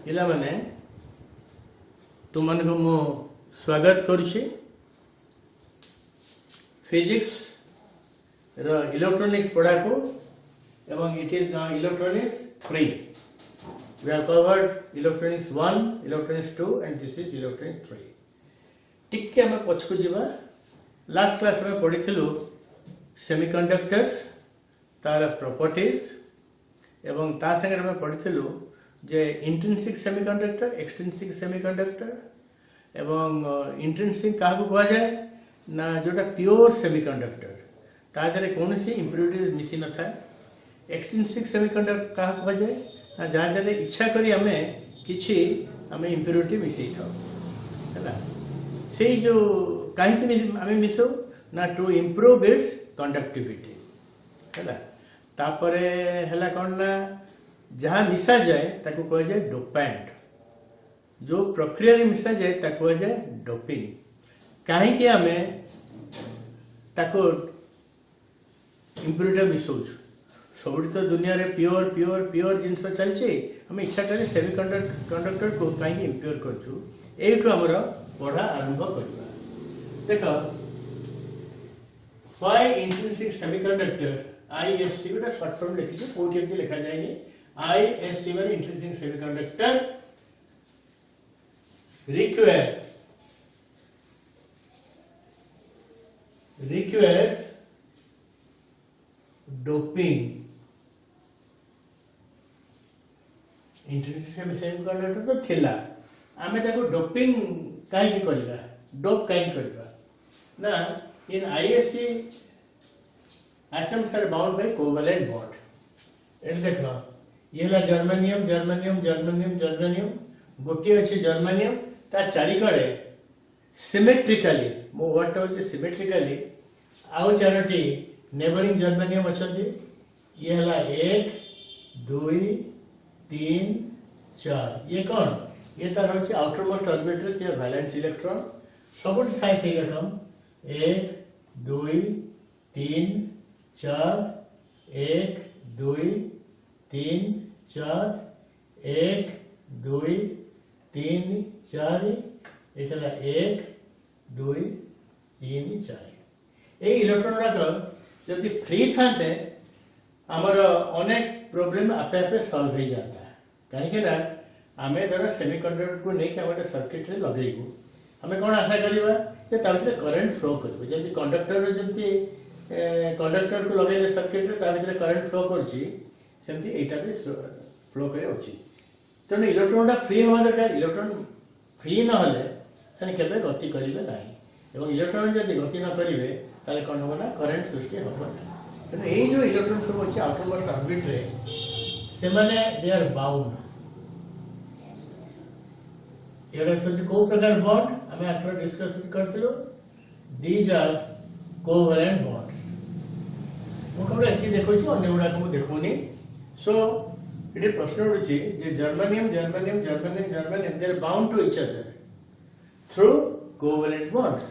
पिला माने तुम को मु स्वागत करुछि फिजिक्स रो इलेक्ट्रॉनिक्स पढ़ा को एवं it is now electronics 3 we have covered electronics 1 electronics 2 and this is electronics 3 टिके हम पछकु जीवा लास्ट क्लास में पढ़िथिलु सेमीकंडक्टर्स तार प्रॉपर्टीज एवं ता संगे में पढ़िथिलु जे इंट्रिंसिक सेमीकंडक्टर एक्सट्रिंसिक सेमीकंडक्टर एवं इंट्रिंसिक का कहा जाए ना जोटा प्योर सेमीकंडक्टर ता देरे कोनसी इंप्योरिटीज मिसी न था एक्सट्रिंसिक सेमीकंडक्टर का कहा जाए ना जा देरे इच्छा करी हमें किछि हमें इंप्योरिटी मिसई था हैला से जो काहे कि हमें मिसो ना टू इंप्रूव इट्स कंडक्टिविटी हैला तापरे हैला कोन ना जहाँ मिसा जाए ताको कहा जाए डोपेंट जो प्रक्रिया रे मिसा जाए ताको कहा जाए डोपिंग काहे कि हमें ताको इंप्योरिटी मिसौछ सब तो दुनिया रे प्योर प्योर प्योर जिनस चलছে हमें इच्छा करे सेमीकंडक्टर को काहे इंप्योर करछु एठो हमर पढ़ा आरंभ करबा देखो व्हाई इंट्रिंसिक सेमीकंडक्टर आईएससी गोटा शॉर्ट फॉर्म लिखि छै कोठी एति लिखा जायनी ISC माने intrinsic semiconductor requires doping intrinsic semiconductor तो थिला आमे ताको डोपिंग काहे करबा डोप काहे करबा ना in ISC atoms are bound by covalent bond एट देखो ये ला जर्मेनियम जर्मेनियम जर्मेनियम जर्मेनियम गोटे अच्छे जर्मेनियम ता चारि कड़े सिमेट्रिकली मो वर्ड होचे सिमेट्रिकली आउ चारोटी नेबरिंग जर्मेनियम अछंती ये हला 1 2 3 4 ये कौन ये तार होचे आउटर मोस्ट ऑर्बिटल ते वैलेंस इलेक्ट्रॉन सबुठ थाई सही रकम 1 2 3 4 1 2 3 4 1 2 3 4 एठला 1 2 3 4 ए इलेक्ट्रॉन राक जदि फ्री थाते हमर अनेक प्रॉब्लम आपे आपे सॉल्व हो जाता काहे के ना हमें धर सेमीकंडक्टर को नहीं के हम सर्किट रे लगेबू हमें कोन आशा करबा जे ता भीतर करंट फ्लो करबो जदि कंडक्टर रे जति कंडक्टर को लगे सर्किट रे ता भीतर करंट फ्लो करछि सेमती एटा भी फ्लो करे अछि तने इलेक्ट्रॉनटा फ्री होवा दरकार इलेक्ट्रॉन फ्री न होले तने केबे गति करिवे नाही एवं इलेक्ट्रॉन जदि गति न करिवे ताले कोन होबा ना करंट सृष्टि होबा ना तने ए जो इलेक्ट्रॉन सब अछि आउटर मोस्ट ऑर्बिट रे से माने दे आर बाउंड एडा सज को प्रकार बॉन्ड हमें आथर डिस्कस करथिलो दीज आर कोवेलेंट बॉन्ड्स मो कबे एथि देखो छी अन्य गुडा को देखोनी सो इट इज प्रश्न उठी जे germanium germanium germanium germanium they are bound to each other through covalent bonds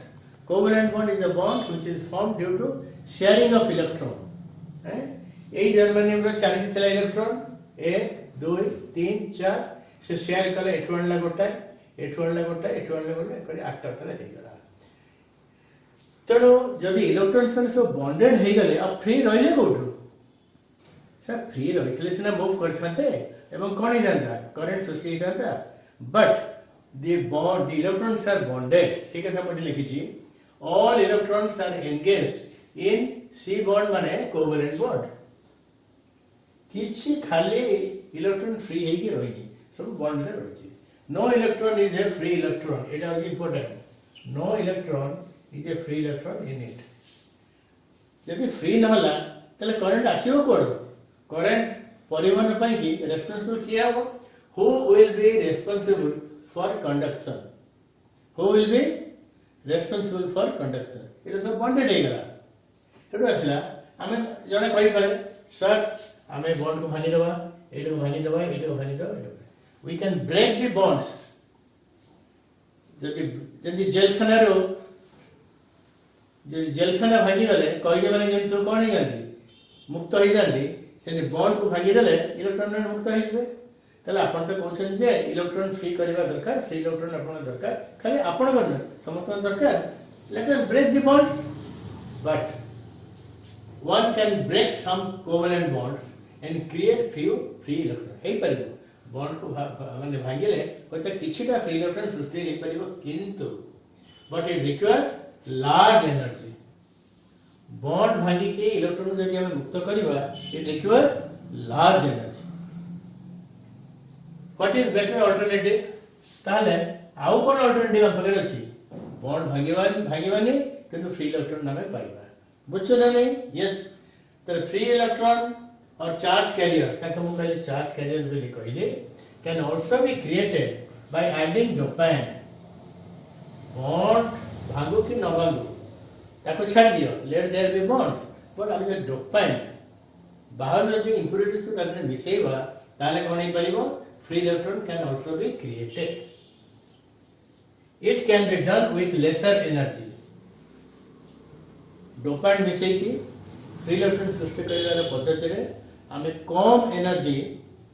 covalent bond is a bond which is formed due to sharing of electron ए जर्मेनियम रो चारटी थला इलेक्ट्रॉन 1 2 3 4 से share कले एठवन ला गोटा एठवन ला गोटा एठवन ला गोटा करी 8 थला हे गला तणो जदि इलेक्ट्रॉन्स माने सब बॉन्डेड हे गले अब फ्री रहिले कोठु सर फ्री रहितले सिना मूव करथाते एवं कोन जानता करंट सृष्टि होता but the bond the electrons are bonded से कथा पढि लिखि छी all electrons are engaged in सी बॉन्ड माने कोवेलेंट बॉन्ड किछि खाली इलेक्ट्रॉन फ्री हे कि रहिनी सब बॉन्ड रे रहि no electron is a free electron it is important no electron is a free electron in it यदि फ्री न होला तले करंट आसीबो कोड करंट परिवहन पाई की रेस्पोंसिबल किया हो who will be responsible for conduction who will be responsible for conduction it is bonded हे गला एटो आसला हमें जने कहि पारे सर हमें बॉन्ड को भानी दबा एटो भानी दबा एटो भानी दबा we can break the bonds जदि जेलखाना रो जेलखाना भागी गले कहि दे माने जेन सो कोन हे जांती मुक्त हो जाती से बॉन्ड को भागी देले इलेक्ट्रॉन मुक्त हो ताले आपण तो कहउछन जे इलेक्ट्रॉन फ्री करबा दरकार, फ्री इलेक्ट्रॉन आपण दरकार, खाली आपण करन समस्त दरकार। Let us break the bonds, but one can break some covalent bonds and create few free electrons hey परिबो bond को माने भांगिले होता किछिटा फ्री इलेक्ट्रॉन सृष्टि हे परिबो, किंतु but it requires large energy. Bond भांगी के इलेक्ट्रॉन जदि हम मुक्त करबा it requires large energy. What is better alternative? ताले आउ कोन अल्टरनेटिव हम पकड़ अछि? बॉन्ड भांगिबानी किंतु फ्री इलेक्ट्रॉन नामे पाइबा। बुझছো ना नहीं? यस। तो फ्री इलेक्ट्रॉन और चार्ज कैरियर्स ताके हम कहले चार्ज कैरियर बोली कहले can also be created by adding dopant. Bond भांगो कि न भांगो ताको छाड़ दियो, let there be bonds, but अब जे डोपाइन बाहर जदि इंप्युरिटीज को ताने मिसेबा ताले कोन हे परिबो? Free electron can also be created. It can be done with lesser energy. Dopant मिसे की फ्री इलेक्ट्रॉन सृष्टि करिवार पद्धति रे आमे कम एनर्जी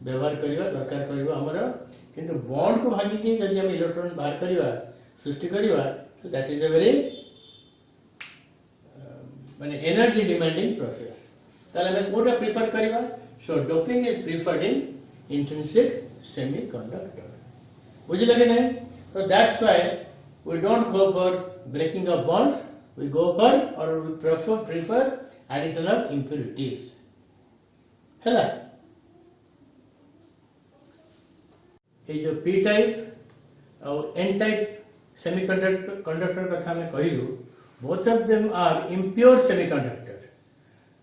व्यवहार करिवा दरकार करिवा हमर, किंतु बॉन्ड को भागी के जदि हम इलेक्ट्रॉन बाहर करिवा सृष्टि करिवा तो दैट इज अ वेरी माने एनर्जी डिमांडिंग प्रोसेस। ताले हम कोटा प्रिफर करिवा? So doping is preferred in intrinsic semiconductor. बुझिले कि नहीं? तो that's why we don't go for breaking of bonds, we go for or we prefer addition of impurities हैला। ये जो p टाइप और n टाइप सेमीकंडक्टर कथा में कहलु, both of them are impure semiconductor,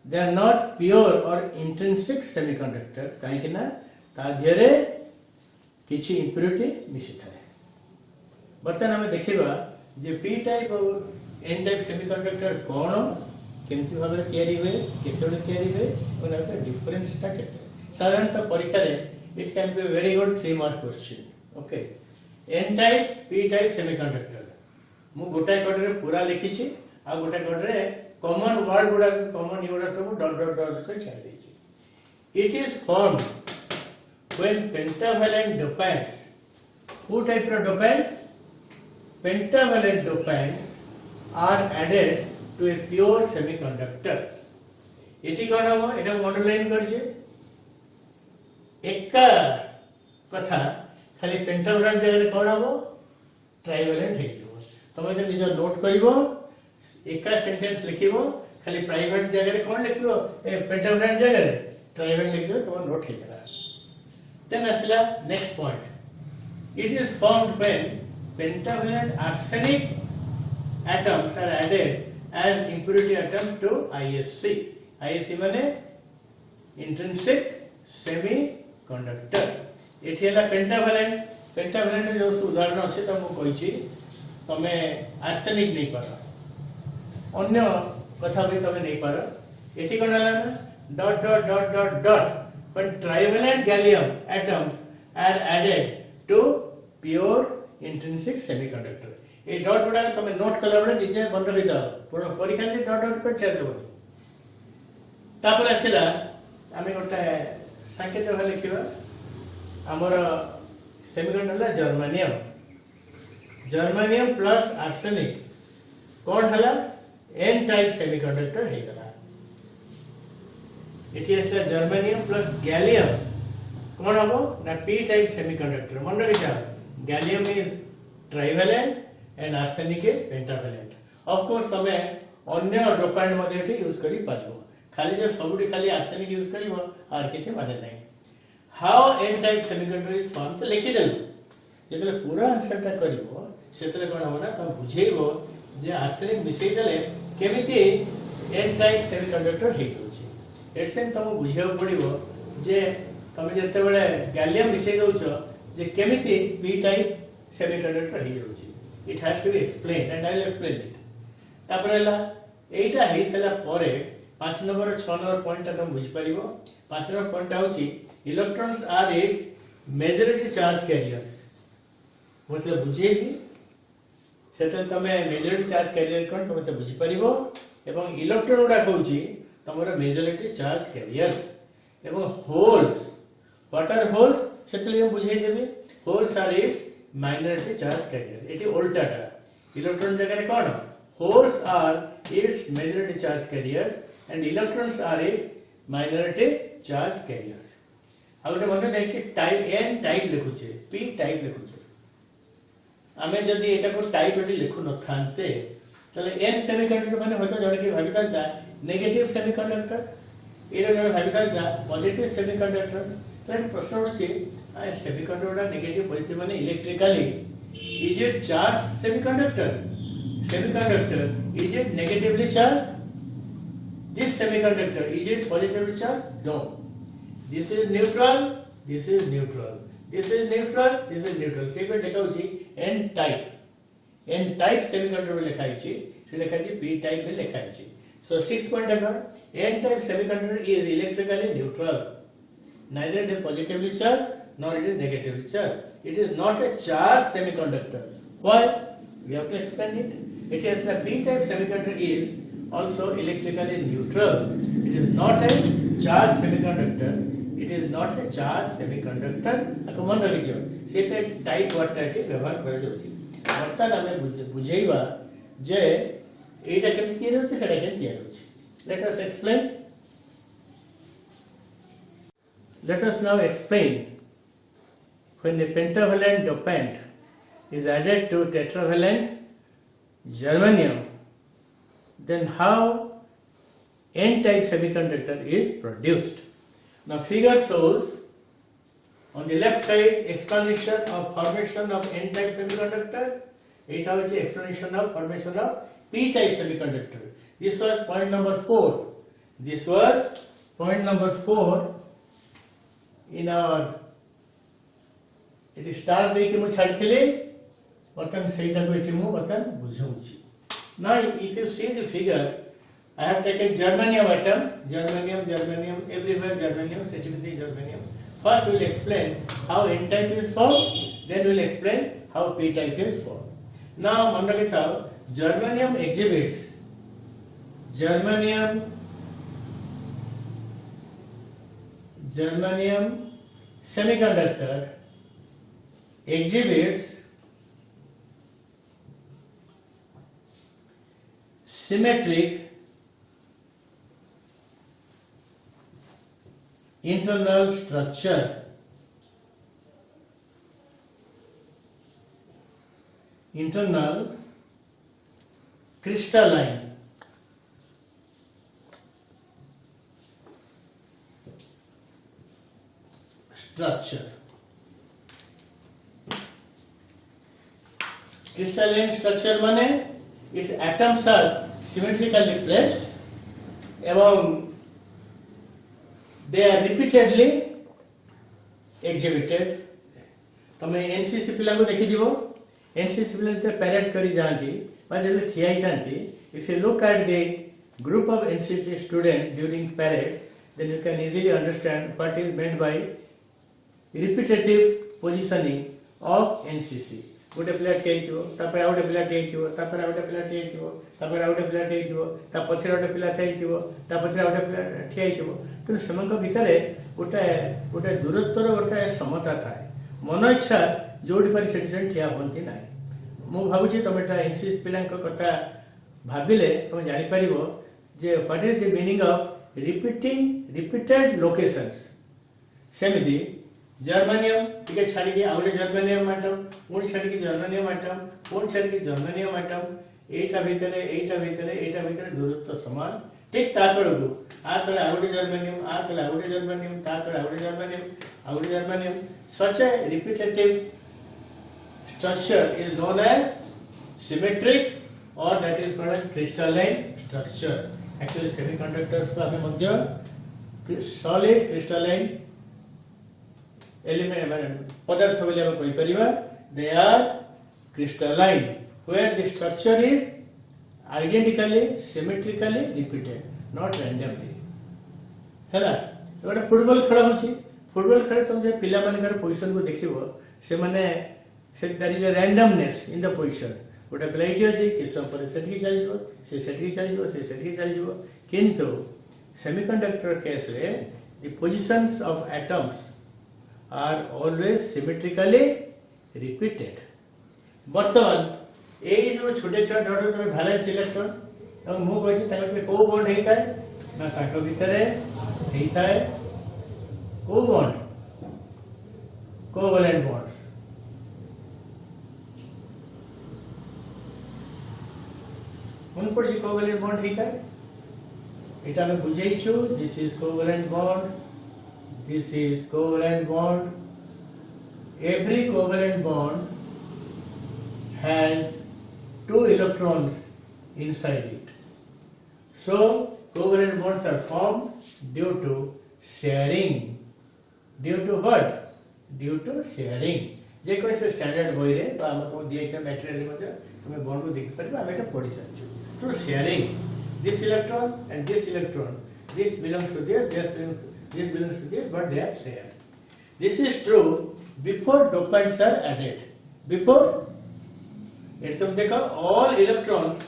they are not pure or intrinsic semiconductor। काहे कि ना ता ध्यरे किछि impurity मिसी थाए। बर्तन हमें देखिबा जे p टाइप और एन टाइप सेमीकंडक्टर कोन केमति भाबरे तयारी हुए, केतोले तयारी हुए, ओना तो डिफरेंस ता केते। साधारणतः परीक्षा रे it can be very good 3 mark question. Okay, n type p type semiconductor मु गोटाय कोड रे पूरा लिखि छी आ गोटाय कोड रे कॉमन वर्ड गुडा कॉमन युडा सब डॉट डॉट डॉट के छाड़ दै छी। It is formed when pentavalent dopants, हु टाइप रो dopant? Pentavalent dopants are added to a pure semiconductor। एठी कोन हो? एटा अंडरलाइन करछे। एका कथा खाली पेंटावैलेंट जगह कोन हो? ट्राइवैलेंट हे जो। तमे जे निज नोट करिवो, एका सेंटेंस लिखिवो, खाली प्राइवेट जगह कोन लिखिवो? ए पेंटावैलेंट जगह ट्राइवैलेंट लिखिवो, तम नोट हे गला। देन असला next point. It is formed when pentavalent arsenic atoms are added as impurity atoms to ISC। ISC माने intrinsic semiconductor। एठी हला पेंटावैलेंट। पेंटावैलेंट जो उदाहरण अछि त मु कहिछि, तमे आर्सेनिक नै पारो, अन्य कथा भी तमे नै पारो। एठी कोन हला ना dot dot dot dot dot when trivalent gallium atoms are added to pure intrinsic semiconductor। ए डॉट गुडा तमे नोट कला बडे निजे बन रखि द पूर्ण परीक्षा दे डॉट डॉट कर छाड़ देबो। तापर आसिला आमे गोटा संकेत भाले लिखिबा हमर semiconductor germanium. Germanium plus arsenic कोन हला? एन टाइप सेमीकंडक्टर हे गला। एठी आसिला जर्मेनियम प्लस गैलियम कोन हबो ना? P type semiconductor. मन रखि जा, gallium is trivalent and arsenic is pentavalent। of course तमे अन्य डोपाइन मध्ये एठी यूज करि पारिबो, खाली जे सबुटी खाली arsenic यूज करिवो आर किछि माने नै। How an type semiconductor is form त लिखि देलु। जेतले पूरा आंसर ता करिवो सेतले कोन होना त बुझेइबो जे arsenic मिसै देले केमिति एन टाइप सेमीकंडक्टर हे होछि। एसेन तम बुझियो पड़िबो जे तमे जते बेले गैलियम मिसै दोछो जे केमिति पी टाइप सेमीकंडक्टर हे होछि। It has to be explained and I will explain it। तापर हला एटा हे सला परे 5 नंबर 6 नंबर पॉइंट तुम बुझ परिबो। 5 नंबर पॉइंट होची electrons are its majority charge carriers. मतलब बुझेबी सेते तमे मेजॉरिटी चार्ज कैरियर कोन तमे बुझ परिबो। एवं इलेक्ट्रॉन उडा कहूची तमरो मेजॉरिटी चार्ज कैरियर्स। एवं होल्स, व्हाट आर होल्स? सेतले हम बुझाई देबे holes are its minority charge carrier एटी उल्टाटा इलेक्ट्रॉन जगह रे कोन holes are its majority charge carriers and electrons are its minority charge carriers आ गोटे मन देखि टाइप एन टाइप लिखुचे पी टाइप लिखुचे आमे जदी एटा को टाइप एटी लिखु न थानते तले एन सेमीकंडक्टर माने होतो जणे कि भाबितांता नेगेटिव सेमीकंडक्टर एरो जणे भाबितांता पॉजिटिव सेमीकंडक्टर तने प्रश्न होची आ सेमीकंडक्टर नेगेटिव पॉजिटिव माने electrically is it charge semiconductor is it negatively charge this semiconductor is it positively charged? No. This is neutral, this is neutral, this is neutral, this is neutral. से पे देखा उची n type semiconductor में लिखा है ची से लिखा है p type में लिखा है ची. So 6 point again n type semiconductor is electrically neutral. Neither it is positively charged nor it is negatively charged. It is not a charged semiconductor. Why? We have to explain it. It is a p type semiconductor is also electrically neutral. It is not a charged semiconductor. It is not a charged semiconductor. ako मन रखियो सेटा type word टाके व्यवहार कर जाउची वर्तन हमें बुझेइबा जे एटा केमति तयार होची सेटा केमति तयार होची. Let us explain. Let us now explain when a pentavalent dopant is added to tetravalent germanium, then how n-type semiconductor is produced. Now figure shows on the left side explanation of formation of n-type semiconductor. It has explanation of formation of p-type semiconductor. This was point number 4. This was point number 4 in our it star देके मु छाड़थिले बर्तन सेटा को एठी मु बर्तन बुझौछि. Now if you see the figure, I have taken germanium atoms, germanium, everywhere germanium, certificate germanium. First we will explain how n-type is formed, then we will explain how p-type is formed. Now मन रखिताओ germanium exhibits germanium semiconductor exhibits symmetric internal structure internal crystalline structure. Crystalline structure माने its atoms are symmetrically placed एवं they are repeatedly exhibited. तमे NCC पिला को देखि दिबो NCC पिला ते पैरेड करी जानती बा जले ठियाई जानती. If you look at the group of NCC students during parade, then you can easily understand what is meant by repetitive positioning of NCC. गोटे पिला ठेइथिबो तापर आउटे पिला ठेइथिबो तापर आउटे पिला ठेइथिबो तापर आउटे पिला ठेइथिबो ता पछरे आउटे पिला ठेइथिबो ता पछरे आउटे पिला ठेइथिबो. किंतु समंक भितरे गोटे दूरत्वर गोटे समता थाए मन इच्छा जोडी पर सेठी सेठी ठिया होंती नाही. मु भाबुची तमेटा एनसीसी पिलांक कथा भाबिले तमे जानि परिबो जे what is the meaning of repeated locations. सेमिति जर्मनियम टिके छाड़ी के आउटे जर्मनियम आटम पुणी छाड़ी के जर्मनियम आटम पुणी छाड़ी के जर्मनियम आटम एटा भितरे दूरत्व समान ठीक ता तळकु आ तळे आउटे जर्मनियम आ तळे आउटे जर्मनियम ता तळे आउटे germanium such a repetitive structure is known as symmetric or that is called as crystalline structure. Actually semiconductors को हमें मध्य solid crystalline element पदार्थ बोले हम कोई परिवा they are crystalline where the structure is identically symmetrically repeated not randomly. हैला एटा football खेल होची football खेल तुम जे पिला मानकर पोजीशन को देखिबो से माने से there is a randomness in the position. गोटे पिला एठी अछि कि सब पर सेटकी चलिबो से सेटकी चलिबो किंतु सेमीकंडक्टर केस रे the positions of atoms are always symmetrically repeated. बर्तमान এই जो छोटे छोटे डॉट होते हैं वैलेंस इलेक्ट्रॉन और मु कहि ताके भितर को बॉन्ड हेता है ना ताके भितर हेता है को बॉन्ड कोवैलेंट बॉन्ड्स उन पर जो कोवैलेंट बॉन्ड हेता है एटा में बुझेई छु this is covalent bond this is covalent bond every covalent bond has 2 electrons inside it. So covalent bonds are formed due to sharing. Due to what? Due to sharing. जे कोई से standard बोई रे बा हम तो दिए के मटेरियल मध्ये तुमे बॉन्ड को देख परबा हम एटा पढि सकछु. Through sharing this electron and this electron, this belongs to this belongs to this, but they are shared. This is true before dopates are added. Before तुम देखो all electrons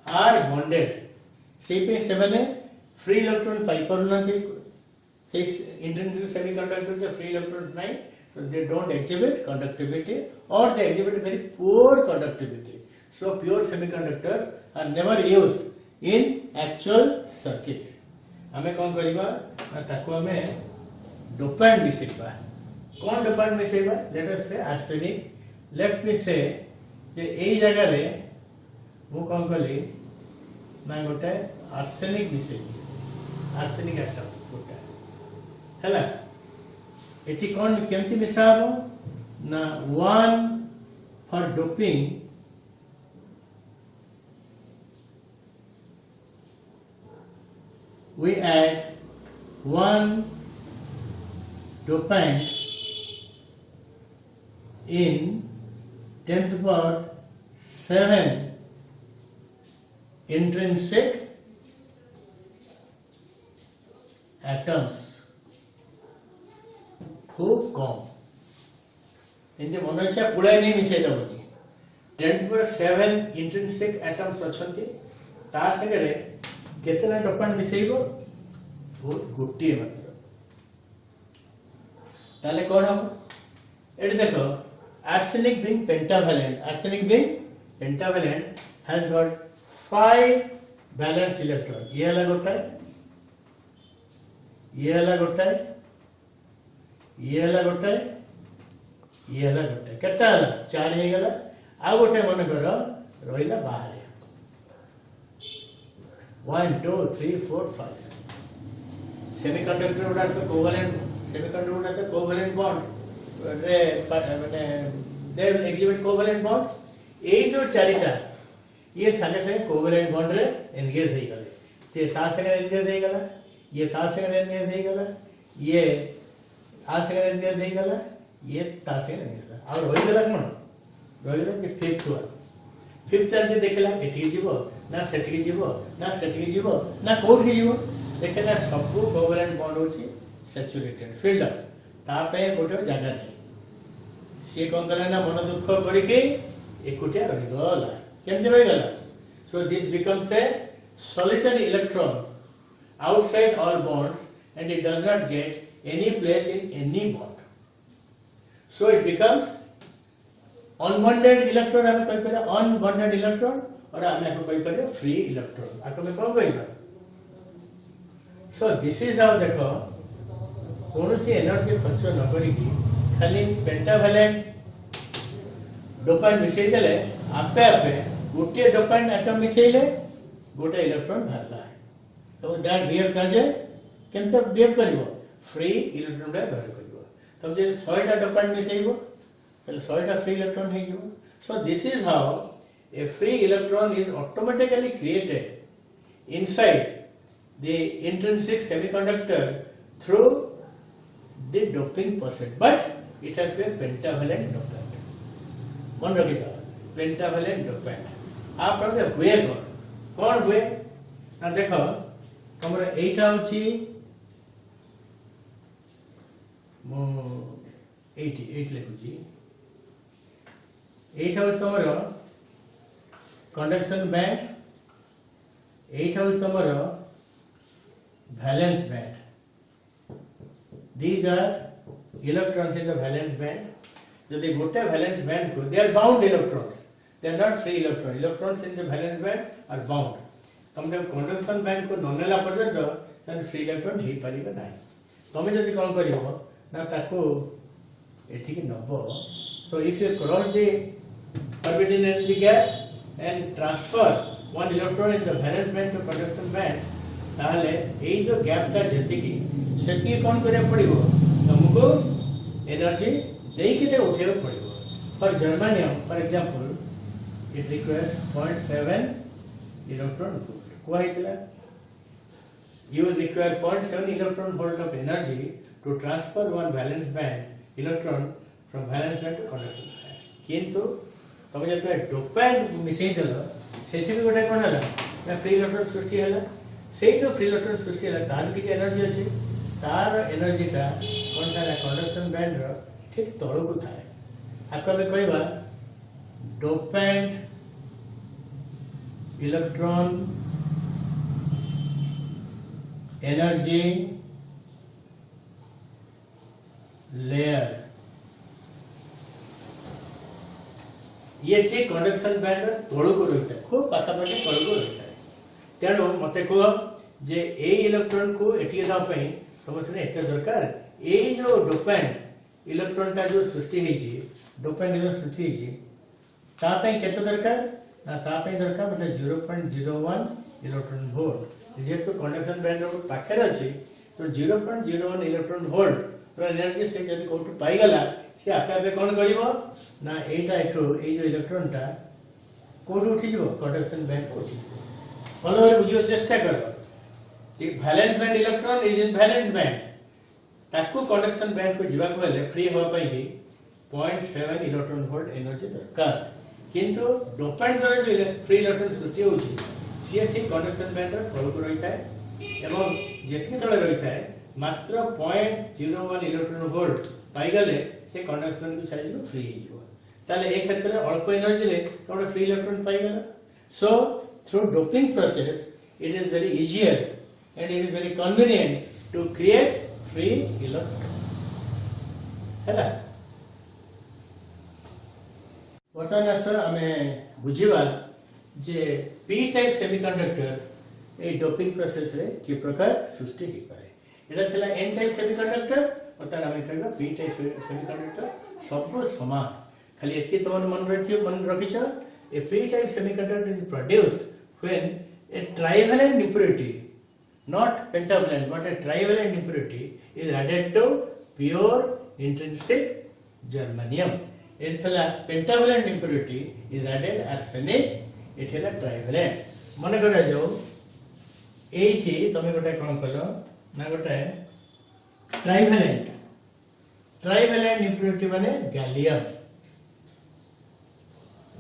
are bonded से पे सेमने free electron पाई परनाते से intrinsic semiconductor जो free electrons नहीं so they don't exhibit conductivity or they exhibit very poor conductivity, so pure semiconductors are never used in actual circuits. हमें कौन करिबा ताको हमें डोपेंट मिसेबा कौन डोपेंट मिसेबा लेट अस से आर्सेनिक. लेट मी से जे एई जगह रे मु कोन कली ना गोटे आर्सेनिक मिसेई आर्सेनिक एटम गोटे हैला एटी कोन केमती मिसाबो ना 1 for doping we add 1 dopant in 10 to the power 7 intrinsic atoms. खूब कम इनके मन इच्छा पुड़ाई नहीं मिसाई दबनी 10 to the power 7 intrinsic atoms अछंती ता संगे केतना डोपेंट मिसाइबो बहुत गोटी मात्र ताले कोन हम एड देखो arsenic being pentavalent has got 5 valence electron. ये वाला गोटा है, ये वाला गोटा है, ये वाला गोटा है, ये वाला गोटा है. केटा वाला 4 हे गला आ गोटे मन करो रोइला बाहर 1 2 3 4 5 सेमीकंडक्टर उडा तो कोवैलेंट बॉन्ड माने they will exhibit covalent bond ए जो चारिटा ये संगे संगे कोवैलेंट बॉन्ड रे एंगेज हे गले ते ता संगे एंगेज हे गला ये ता संगे एंगेज हे गला ये आ संगे एंगेज हे गला ये ता संगे एंगेज और होई गला कोन होई गला कि फिफ्थ जे देखला एठी जीवो ना सेठी जीवो ना सेठी जीवो ना कोड के जीवो देखला सब कोवैलेंट बॉन्ड होची सैचुरेटेड फील्ड तापे गोटे जगह नहीं सी कौन कला ना मन दुख करके एकुटिया रही गला केमति रही गला. So this becomes a solitary electron outside all bonds and it does not get any place in any bond, so it becomes unbonded electron. हमें कहि परे unbonded electron और हमें कहि परे free electron आको में कौन कहिबा. so this is how देखो कौन सी एनर्जी खर्च न करिकी खाली पेंटावैलेंट डोपाइन मिसई देले आपे आपे गोटे डोपाइन एटम मिसईले गोटे इलेक्ट्रॉन बाहरला तो दैट बिहेव्स एज ए केमते बिहेव करिवो फ्री इलेक्ट्रॉन रे बाहर करिवो. तब जे 100 टा डोपाइन मिसईबो तले 100 टा फ्री इलेक्ट्रॉन हे जिवो. So this is how a free electron is automatically created inside the intrinsic semiconductor through the doping process, but it has been pentavalent dopant. मन रखिता pentavalent dopant. आप प्रभु हुए कौन हुए ना देखो तमरा एटा होची 88 लिखुची एटा हो तमरा कंडक्शन बैंड एटा हो तमरा valence band. These are electrons in the valence band. Jodi gote valence band ko, they are bound electrons. They are not free electrons. Electrons in the valence band are bound. तुम जब conduction band को ननेला पर्यंत then free electron ही परिबे नाही. तुम जदी कोन करिवो ना ताको एठी की नबो. So if you cross the orbital energy gap and transfer one electron in the valence band to conduction band, ताहले एई जो गैप टा जति सेती कोन करे पड़िबो तुमको एनर्जी देई के उठेव पड़िबो. For germanium for example it requires 0.7 electron volt. कोआ हितला you will require 0.7 electron volt of energy to transfer one valence band electron from valence band to conduction band. किंतु तुम जब डोपेंट मिसई देलो सेठी भी गोटे कोन हला ना फ्री इलेक्ट्रॉन सृष्टि हला. सेई जो फ्री इलेक्ट्रॉन सृष्टि हला तार की एनर्जी अछि तार एनर्जी टा कोन तारा कंडक्शन बैंड रो ठीक तळो को थाए. आको में कहबा डोपेंट इलेक्ट्रॉन एनर्जी लेयर ये ठीक कंडक्शन बैंड तळो को रहता है खूब पाखापाखि तळो को रहता है. तेणु मते कह जे ए इलेक्ट्रॉन को एटी दा पई समझने एते दरकार ए जो डोपेंट इलेक्ट्रॉन का जो सृष्टि है जी डोपेंट इलेक्ट्रॉन सृष्टि है जी ता पई केते दरकार ना ता पई दरकार मतलब 0.01 इलेक्ट्रॉन वोल्ट. जेहेतु कंडक्शन बैंड रो पाखरे अछि तो 0.01 इलेक्ट्रॉन वोल्ट तो एनर्जी से जदी कोठु पाई गला से आपे आपे कोन करिवो ना एटा एठो ए जो इलेक्ट्रॉन टा कोठु उठी जिवो कंडक्शन बैंड को उठी. भलो रे बुझियो चेष्टा करो कि valence band electron is in valence band ताकू कंडक्शन बैंड को जीवा को ले फ्री हो पाई ही 0.7 इलेक्ट्रॉन वोल्ट एनर्जी दरकार. किंतु डोपेंट द्वारा जो फ्री इलेक्ट्रॉन सृष्टि होची सी ठीक कंडक्शन बैंड रो तळ को रहिता है एवं जेतके तळ रहिता है मात्र 0.01 इलेक्ट्रॉन वोल्ट पाई गले से कंडक्शन को साइज रो फ्री हो जिवो. ताले एक क्षेत्र में अल्प एनर्जी रे तोडे फ्री इलेक्ट्रॉन पाई गला. सो through doping process it is very easier and it is very convenient to create free electron. हैला वर्तमान सर हमें बुझीबा जे p type semiconductor A doping process रे कि प्रकार सृष्टि ही पाए. एटा थला n टाइप सेमीकंडक्टर वर्तमान हमें कहबा p टाइप सेमीकंडक्टर सब समान. खाली एतके तमन मन रखिछ a p type semiconductor is produced when a trivalent impurity not pentavalent but a trivalent impurity is added to pure intrinsic germanium. It is a pentavalent impurity is added arsenic. It is a trivalent. मन करा जाओ एठी तमे गोटे कोन कलो ना गोटे trivalent impurity माने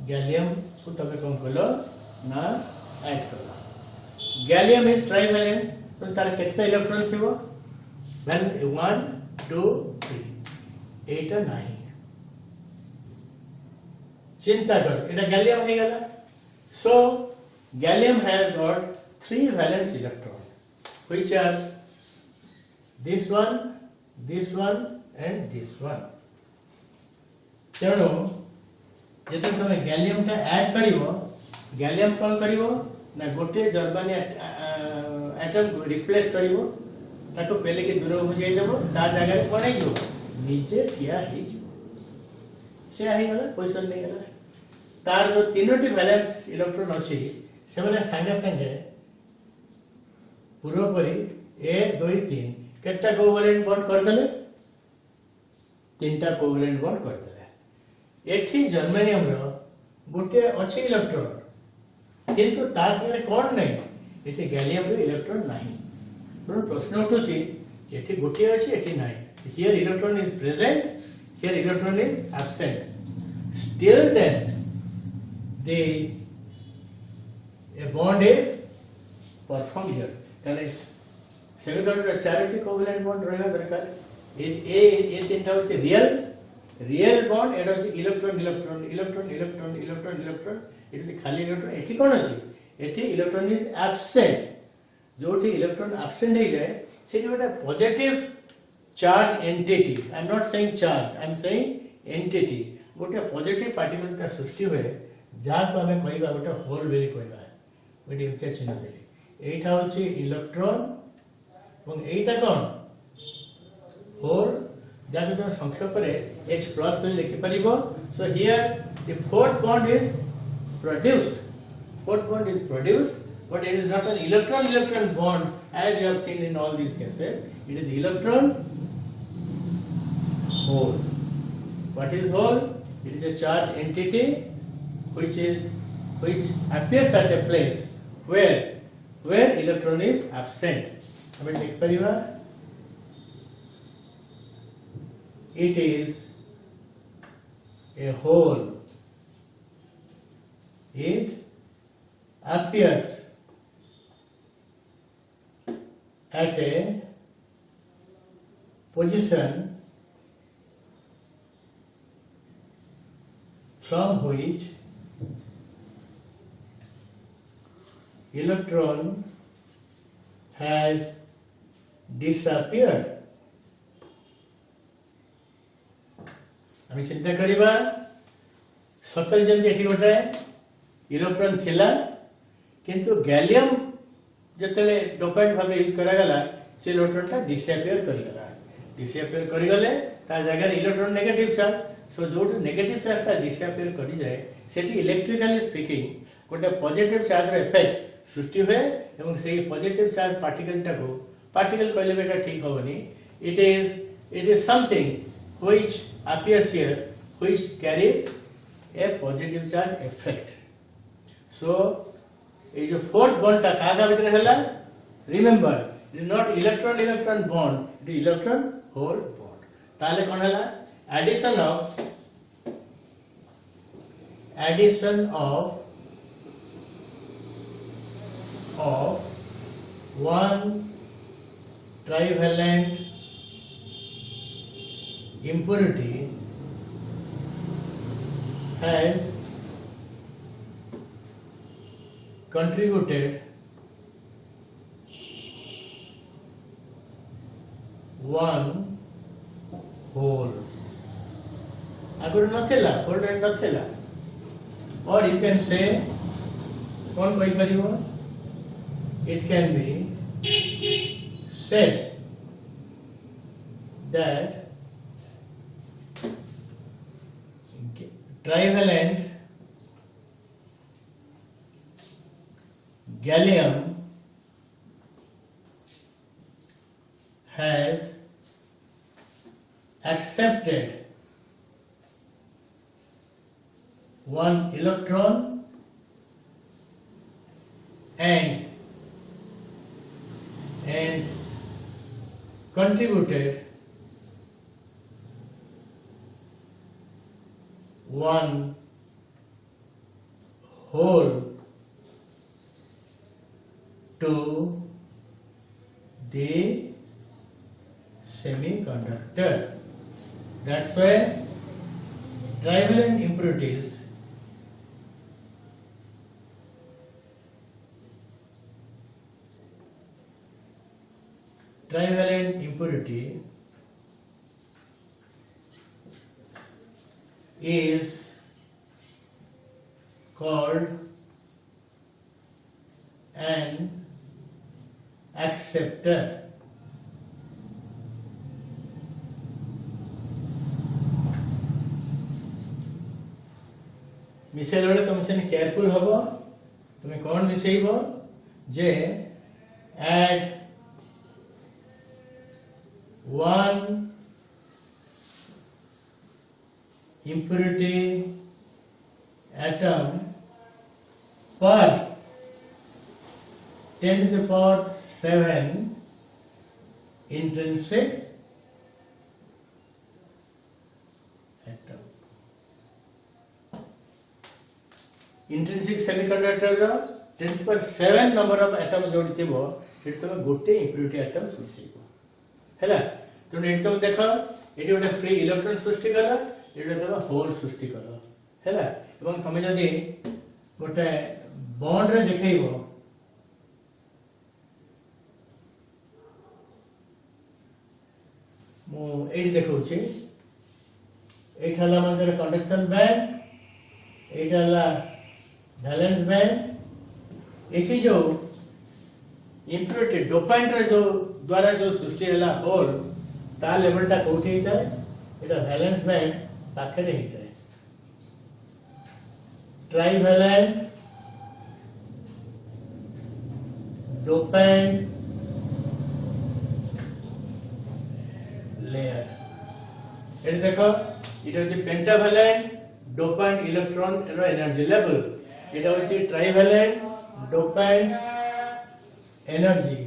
गैलियम को तमे कोन कलो ना ऐड कलो. गैलियम इज ट्राइवेलेंट तो तार केते इलेक्ट्रॉन थिबो 1 2 3 8 9. चिंता कर एटा गैलियम हे गला. So gallium has got 3 valence electron which are this one and this one. तेणु जेते तमे गैलियम टा ऐड करिवो गैलियम कोन करिवो ना गोटे जर्मनी एटम को रिप्लेस करिवो ताको पहले के दूर हो जाई देबो ता जगह रे कोन आइयो नीचे ठिया ही से आही गला पोजीशन नहीं गला. तार जो तीनोटी वैलेंस इलेक्ट्रॉन अछि से माने संगे संगे पूर्व परी 1 2 3 केटा कोवैलेंट बॉन्ड कर देले 3टा कोवैलेंट बॉन्ड कर देले. एठी जर्मेनियम रो गोटे अछि इलेक्ट्रॉन किंतु ता संगे कोन नै एठी गैलियम रो इलेक्ट्रॉन नाही. तो प्रश्न उठुची एठी गोटे अछि एठी नाही. Here electron is present here electron is absent. Still then the a bond is performed here. That is semiconductor चारिटी कोवैलेंट बॉन्ड रहबा दरकार. ए तीनटा होचे रियल बॉन्ड एटा होचे electron electron electron electron electron electron एटी खाली इलेक्ट्रॉन एठी कोन अछि एठी इलेक्ट्रॉन इज एब्सेंट. जोठी इलेक्ट्रॉन एब्सेंट हे जाय सेठी गोटे positive charge entity, I am not saying charge, I am saying entity, गोटे पॉजिटिव पार्टिकल ता सृष्टि हुए जहाँ को हमें कहबा गोटे होल बेरी कहबा गोटे एमते चिन्ह देली एटा होची इलेक्ट्रॉन और एटा कोन होल जाके तुम संक्षेप रे H प्लस पे लिखि परिबो. So here the fourth bond is produced, but it is not an electron bond as you have seen in all these cases. It is electron hole. What is hole? It is a charged entity which appears at a place where electron is absent. हमें लिख परिबा it is a hole. It appears at a position from which electron has disappeared. आम चिंता करिबा सतर जल्दी एठी गोटे electron थिला किंतु गैलियम जतले डोपेंट भाबे यूज करा गला से इलेक्ट्रॉन ता डिसअपियर करि गले ता जगह इलेक्ट्रॉन नेगेटिव चार्ज. सो जो नेगेटिव चार्ज ता डिसअपियर करि जाए सेठी इलेक्ट्रिकली स्पीकिंग गोटे पॉजिटिव चार्ज रे इफेक्ट सृष्टि हुए एवं सेही पॉजिटिव चार्ज पार्टिकल टा को पार्टिकल कहले बेटा ठीक होबनी. It is something which appears here which carries a positive charge effect. So ये जो fourth bond ता कागा भीतर हला remember it is not electron bond, it is electron hole bond. ताले कोन हला addition of one trivalent impurity has contributed one whole. अगर नथिला fold नथिला or you can say कौन कहि परिबो it can be said that trivalent gallium has accepted one electron and contributed one whole to the semiconductor. That's why trivalent impurities is called an acceptor. मिसेल बेले तुम से careful हबो तुम्हें कौन मिसेइबो जे add one impurity atom per 10 to the power 7 intrinsic atom. Intrinsic semiconductor row 10 to the power 7 number of atoms जोड़ी थिबो eight तुम गोटे impurity atoms मिसेइबो हैला. तो नेट तुम देखो एटी गोटे फ्री इलेक्ट्रॉन सृष्टि कला एटा देबा होल सृष्टि कला हैला. एवं तमे जदी गोटे बॉन्ड रे देखैबो मु एटी देखौछि एटा हला मंदर कंडक्शन बैंड एटा हला वैलेंस बैंड एटी जो इम्प्योरिटी डोपाइंट रे जो द्वारा जो सृष्टि हला होल ता लेवल ता कोठी हिता एटा वैलेंस बैंड पाखरे हिता ट्राइवैलेंट डोपाइंट लेयर एटी देखो इटा होची पेंटावैलेंट डोपाइंट इलेक्ट्रॉन रो एनर्जी लेवल एटा होची ट्राइवैलेंट डोपाइंट एनर्जी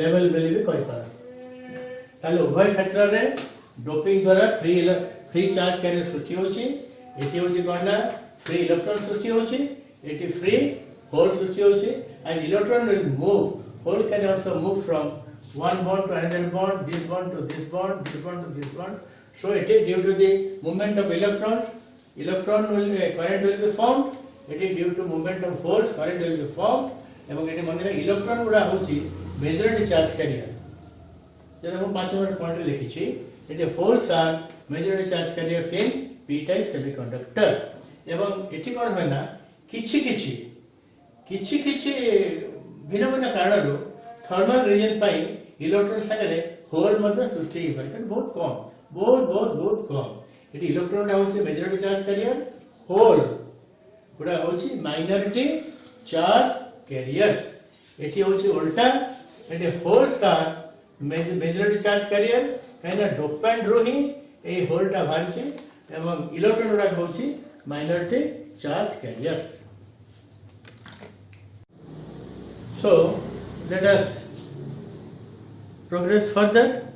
लेवल बेली भी कहि पार ताले उभय क्षेत्र रे डोपिंग द्वारा फ्री चार्ज कैरियर सृष्टि होची एटी होची कोनना फ्री इलेक्ट्रॉन सृष्टि होची एटी फ्री होल सृष्टि होची and electron will move hole can also move from one bond to another bond, this bond to this bond, this bond to this bond. So it is due to the movement of electrons. Current will be formed. It is due to movement of holes, current will be formed. এবং এটি মনে রাখা electron গুলা হচ্ছে majority charge carrier যেটা আমি 5 নম্বর পয়েন্টে লিখেছি এটি হোলস আর majority charge carriers in P type semiconductor এবং এটি কোন হয় না কিছু ভিন্ন ভিন্ন কারণରୁ थर्मल रीजन पाई इलेक्ट्रॉन सागरे होल मध्ये सृष्टि हे पारे बहुत कम एटी इलेक्ट्रॉन होचे मेजॉरिटी चार्ज कैरियर होल गुडा होची माइनॉरिटी चार्ज कैरियर्स एटी होची उल्टा एटी होल्स आर मेजॉरिटी चार्ज कैरियर काइना डोपाइंट रो ही ए होलटा बाहरची एवं इलेक्ट्रॉन गुडा होची minority charge carriers so let us progress further.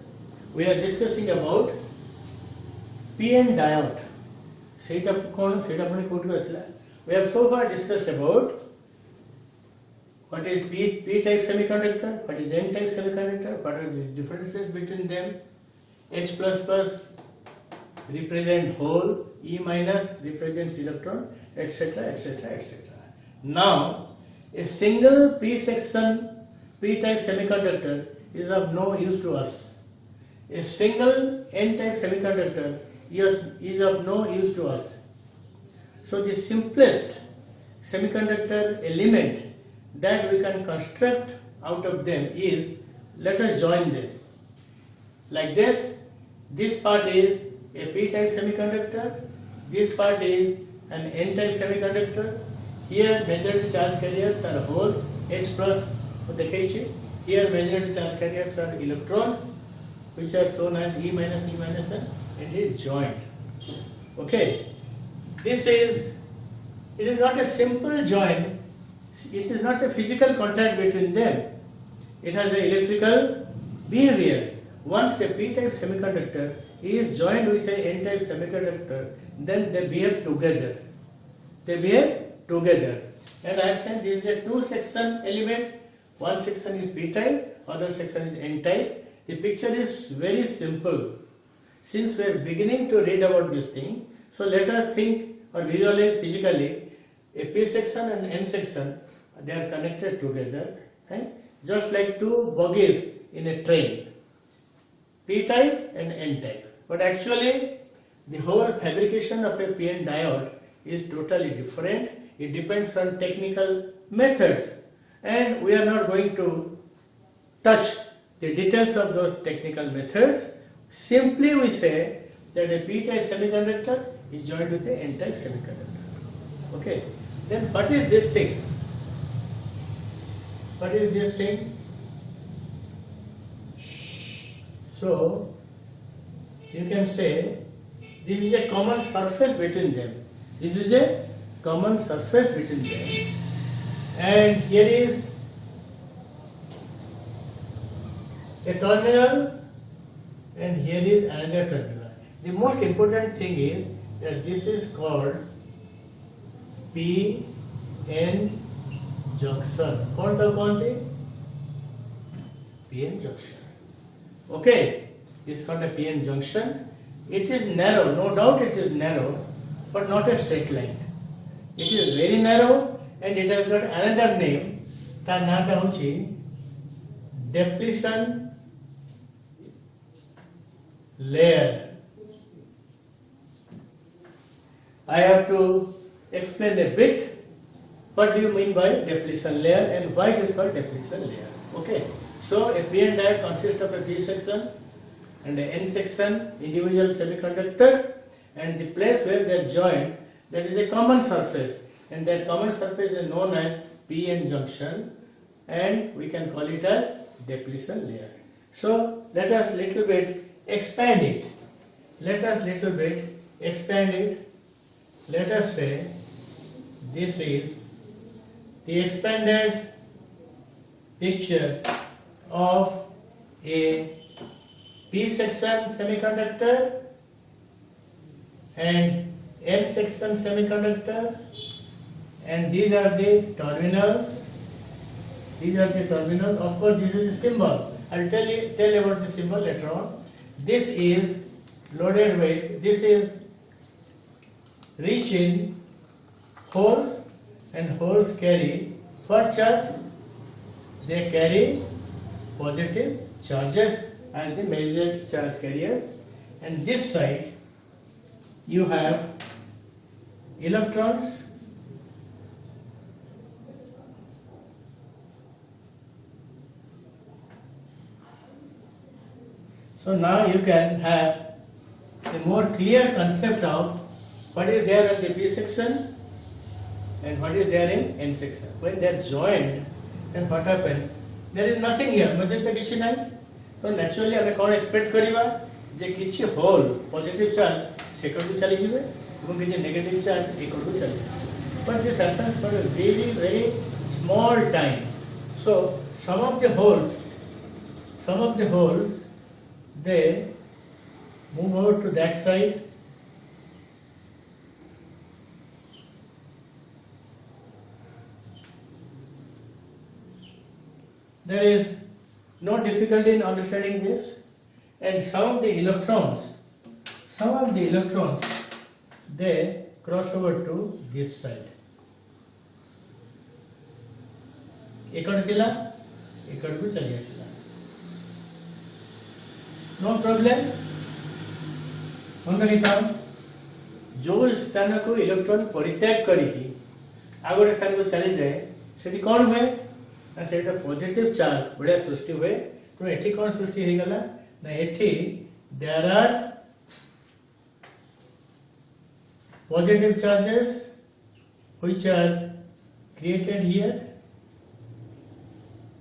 We are discussing about PN diode. Set up अपने कोट को we have so far discussed about what is P type semiconductor, what is N type semiconductor, what are the differences between them. H++ represent hole, E- represents electron, etc. Now a single P section P-type semiconductor is of no use to us. A single N-type semiconductor is of no use to us. So the simplest semiconductor element that we can construct out of them is, let us join them. Like this part is a P-type semiconductor, this part is an N-type semiconductor. Here majority charge carriers are holes, H+. Here majority charge carriers are electrons which are shown as E- and it is joined. Okay, it is not a simple join, it is not a physical contact between them, it has an electrical behavior. Once a P-type semiconductor is joined with a N-type semiconductor, then they behave together. And I have said this is a two-section element. One section is P-type, other section is N-type. The picture is very simple. Since we are beginning to read about this thing, so let us think or visualize physically a P section and N section. They are connected together, just like two bogies in a train. P-type and N-type. But actually, the whole fabrication of a PN diode is totally different. It depends on technical methods. And we are not going to touch the details of those technical methods. Simply we say that a P-type semiconductor is joined with a N-type semiconductor. Okay. Then what is this thing? So you can say this is a common surface between them. And here is a terminal and here is another terminal. The most important thing is that this is called PN junction. कौन थी? PN junction. Okay, this is called a PN junction. It is narrow, no doubt it is narrow, but not a straight line. It is very narrow. And it has got another name. That name is depletion layer. I have to explain a bit what do you mean by depletion layer and why it is called depletion layer. Okay, so a p-n diode consists of a p section and a n section individual semiconductors, and the place where they are joined, that is a common surface, and that common surface is known as p-n junction, and we can call it as depletion layer. So let us little bit expand it. Let us little bit expand it. Let us say this is the expanded picture of a p section semiconductor and n section semiconductor, and these are the terminals. These are the terminals. Of course, this is the symbol. I will tell about the symbol later on. This is loaded with, this is rich in holes, and holes carry what charge? They carry positive charges as the major charge carriers, and this side you have electrons. So now you can have a more clear concept of what is there in the P section and what is there in N section. When they are joined, then what happens? There is nothing here. Magenta किछि नहीं. So naturally हमें कौन expect करिबा जे किछि whole positive charge second को चली जिवे एवं किछि negative charge एक को चली जिवे. But this happens for a very small time. So some of the holes they move over to that side. There is no difficulty in understanding this, and some of the electrons they cross over to this side. एकड़ थिला एकड़ को चली आसिला. No problem. मन रखिता जो स्थान को electron परित्याग करिकी आ गोटे स्थान को चली जाए सेठी कोन हुए ना सेटा पॉजिटिव चार्ज बढ़िया सृष्टि हुए. तो एठी कोन सृष्टि हे गला ना एठी there are positive charges which are created here.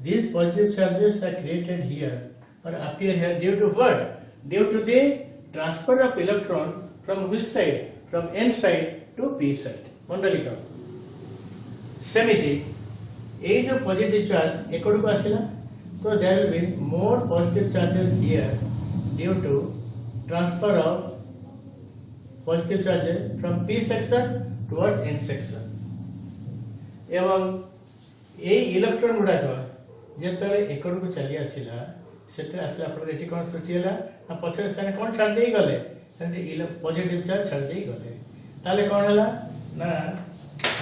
These positive charges are created here or appear here due to what? Due to the transfer of electron from which side? From N side to P side. Mondalika. Seମିତି, age of positive charge ekod ko asila. So there will be more positive charges here due to transfer of positive charges from P section towards N section. एवं ये electron गुड़ा को जेतले एकड़ को चली आसिला सेते आसिला पर एठी कोन सृष्टि हला आ पछर से कोन छाड़ देई गले सेते पॉजिटिव चार्ज छाड़ देई गले. ताले कोन हला ना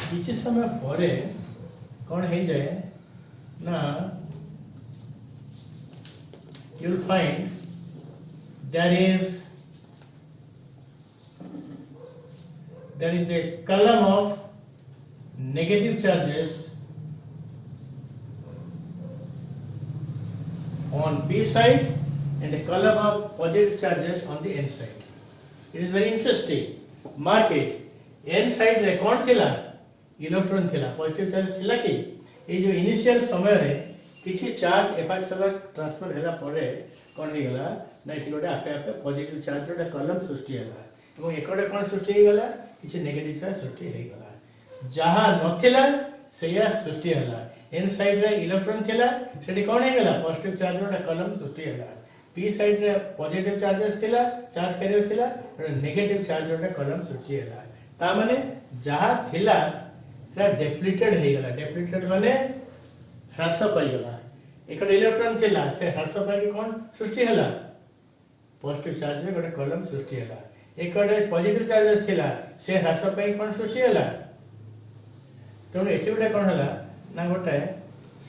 किछि समय परे कोन हे जाए ना you will find there is a column of negative charges on P side and a column of positive charges on the N side. It is very interesting. Mark it. N side रे कौन थिला? Electron थिला. Positive charge थिला कि ये जो initial समय रे किछि चार्ज एफार सला ट्रांसफर हैला परे कोन हे गला ना एठी गोटे आपे आपे पॉजिटिव चार्ज रे कलम सृष्टि हैला एवं एकड़े कोन सृष्टि हे गला किछि नेगेटिव चार्ज सृष्टि हे गला. जहां नथिला सेया सृष्टि हैला. एन साइड रे इलेक्ट्रॉन थिला सेठी कोन हे गला पॉजिटिव चार्ज रे कलम सृष्टि हैला. पी साइड रे पॉजिटिव चार्जेस थिला चार्ज कैरियर थिला नेगेटिव चार्ज रे कलम सृष्टि हैला. ता माने जहां थिला रा डिप्लीटेड हे गला. डिप्लीटेड माने ह्रास पाई गला. एकड़े इलेक्ट्रॉन थिला से ह्रास पाई के कोन सृष्टि हैला पॉजिटिव चार्ज रे गोटे कलम सृष्टि हैला. एकड़े पॉजिटिव चार्जेस थिला से ह्रास पाई कोन सृष्टि हैला. तो एठी गोटे कोन हैला ना गोटे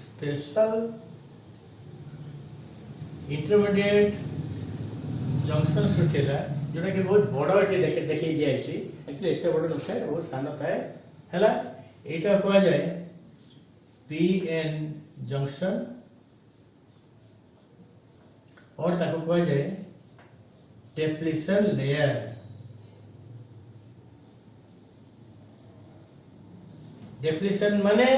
स्पेशल इंटरमीडिएट जंक्शन सुटेला जोटा कि बहुत बड़ एठी देखै दिया अछि एक्चुअली एते बड़ न थाए बहुत सान थाए हैला एटा कोआ जाय पीएन जंक्शन और ताको कोआ जाय डेप्लीशन लेयर डेप्लीशन माने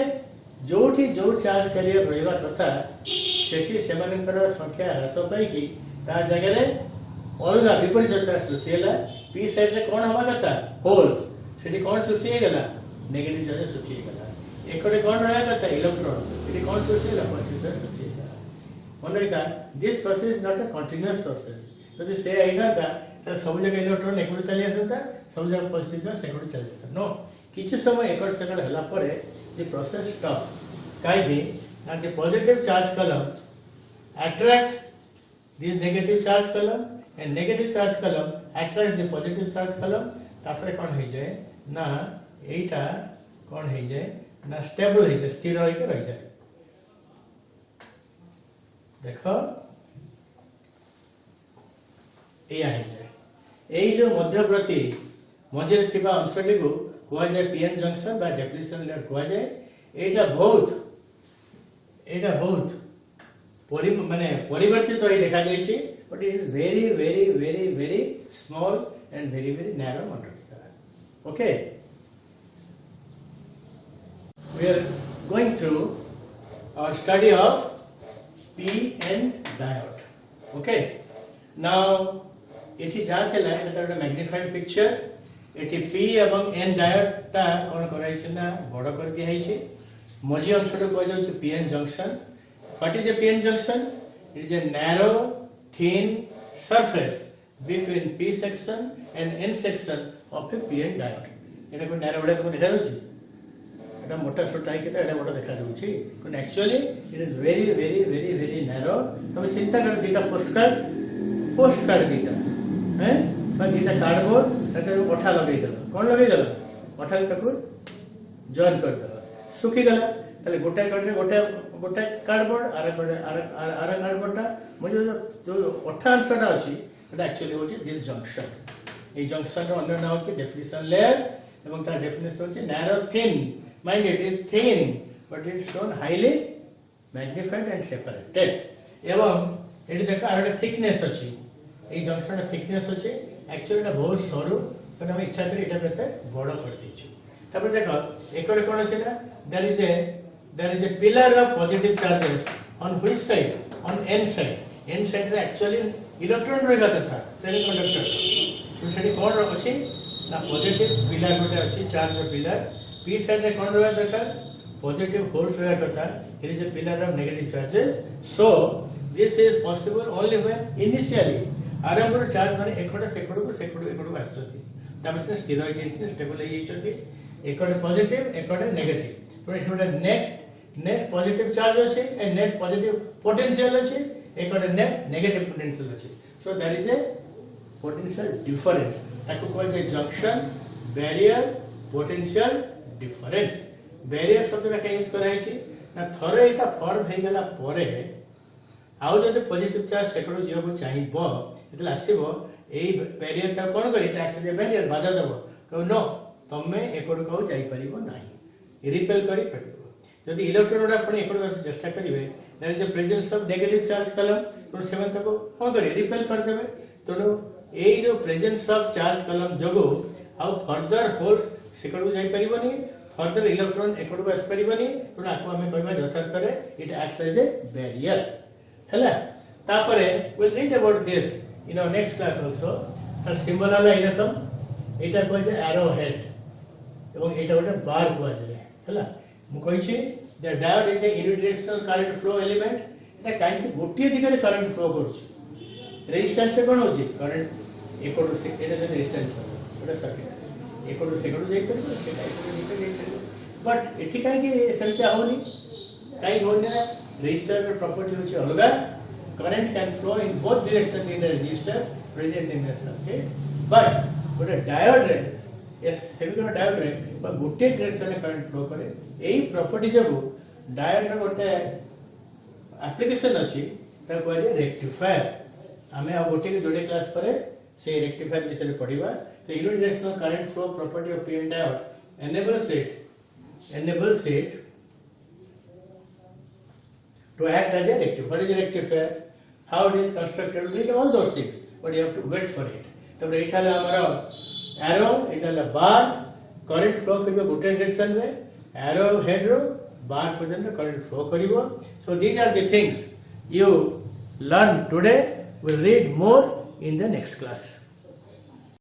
जोठी जो चार्ज करियर रहिबा कथा सेठी सेमानकर संख्या ह्रास पाई कि ता जगह रे अलगा विपरीत चार्ज सृष्टि होला पी साइड रे कोन हवा कथा होल्स सेठी कोन सृष्टि हे गला नेगेटिव चार्ज सृष्टि हे गला एकड़े कोन रहया कथा इलेक्ट्रॉन सेठी कोन सृष्टि होला पॉजिटिव चार्ज सृष्टि हे गला मन रहिता this process is not a continuous process यदि से आइना ता सब जगह इलेक्ट्रॉन एकड़ चली आसता सब जगह पॉजिटिव चार्ज एकड़ चली जाता नो किछि समय एकड़ सेकंड हला परे the process stops काहे and the positive charge column attract this negative charge column and negative charge column attract the positive charge column तापरे कोन हो जाए ना एटा कोन हो जाए ना स्टेबल हो जाए स्थिर होके रह जाए देखो एया हो जाए एई जो मध्यवर्ती मझे थिबा अंशटी को कुआ जाए पीएन जंक्शन बा डेप्लीशन लेयर कुआ जाए एटा बहुत माने परिवर्तित होई देखा जाय छी but it is very very very very small and very very narrow model okay we are going through our study of PN diode okay now एठी जा थेला एटा मैग्निफाइड पिक्चर एठी पी एवं एन डायोड ता कोन कराई छै ना बड़ कर दिया है छै मझी अंश रो को जाउ छै PN junction what is a PN junction it is a narrow thin surface between P section and N section of a PN diode एटा को नैरो बडा को देखा जाउ छै एटा मोटा छोटा है केता एटा बडा देखा जाउ छै कोन actually it is very very very very narrow तब चिंता कर दीटा पोस्ट कार्ड दीटा हैं बा दीटा कार्डबोर्ड ताते ओठा लगै देला कोन लगै देला ओठा तको जॉइन कर देला सुखी गला ताले गोटा कार्ड रे गोटा कार्डबोर्ड आरा कार्डबोर्डटा म्हणजे जो ओठा आंसरटा अछि एटा एक्चुअली होछि दिस जंक्शन ए जंक्शन रो अन्य नाम अछि डेप्लीशन लेयर एवं तार डेफिनेशन होछि narrow thin mind it is thin but it shown highly magnified and separated एवं एटी देखा आरो थिकनेस अछि ए जंक्शन रो थिकनेस अछि एक्चुअली एटा बहुत सरू पण हम इच्छा करी एटा प्रते बड़ कर दिछु तापर देखो एकड़े कोन अछि ना there is a pillar of positive charges on which side on N side रे एक्चुअली इलेक्ट्रॉन रहला कथा सेमीकंडक्टर तो सेठी कोन अछि ना पॉजिटिव पिलर गोटे अछि चार्ज रो पिलर पी साइड रे कोन रहला कथा पॉजिटिव होल्स रहला कथा it is a pillar of negative charges so this is possible only when initially आरंभ चार्ज माने एकड़ सेकड़ आछथि ताबे स्थिर हो जाय स्टेबल हो जाय एकड़ पॉजिटिव एकड़ नेगेटिव तो एठोडा नेट पॉजिटिव चार्ज अछि एंड नेट पॉजिटिव पोटेंशियल अछि एकड़ नेट नेगेटिव पोटेंशियल अछि so there is a potential difference ताको कहल जाय junction barrier potential difference barrier शब्द रे यूज कराय छी ना थरे एटा फॉर्म हे गेला परे आउ जदि पॉजिटिव चार्ज सेकड़ जीवा को चाहिबो एतला आसीबो एई बैरियर ता कोन करी टैक्स जे बैरियर बाधा देबो कहो नो तमे एकड़ को जाई परिबो नाही रिपेल करी पड़िबो जदि इलेक्ट्रॉन आपण एकड़ वास चेष्टा करिवे there is the presence of negative charge कलम तो सेवन तको कोन करी रिपेल कर देबे तो एई जो प्रेजेंस ऑफ चार्ज कलम जगो आउ फर्दर होल्स सेकड़ को जाई परिबोनी फर्दर इलेक्ट्रॉन एकड़ को आस परिबोनी तो आको हमें कहबा यथार्थ रे it acts as a barrier हैला तापरे we'll read about this in our next class also तार सिंबल आला इरकम एटा को जे एरो हेड एवं एटा गोटे बार को जाय हैला मु कहि छी the diode is a unidirectional current flow element एटा काई कि गोटे दिगरे करंट फ्लो करछि रेजिस्टेंस से कोन होछि करंट एकड़ से एटा जे रेजिस्टेंस एटा सर्किट एकड़ से एकड़ जाय करबो सेटा एकड़ जाय करबो बट एठी काई कि सेमते होनी काई होनी ना resistor property which is अलग current can flow in both direction in the resistor present in the circuit but what a diode yes semiconductor diode रे बा गोटे डायरेक्शन में करंट फ्लो करे एही प्रॉपर्टी जब डायोड रे गोटे एप्लीकेशन अछि ता को जे रेक्टिफायर आमे आ गोटे के जोड़े क्लास पर से रेक्टिफायर विषय पढ़िबा तो unidirectional current flow property of P diode enables it to act as a rectifier. What is a rectifier? How it is constructed? We read all those things, but you have to wait for it. तब एठा ले हमर arrow एठा ले बार current flow करियो गोटे direction रे arrow head रो बार पर्यंत current flow करियो. So these are the things you learn today. We'll read more in the next class.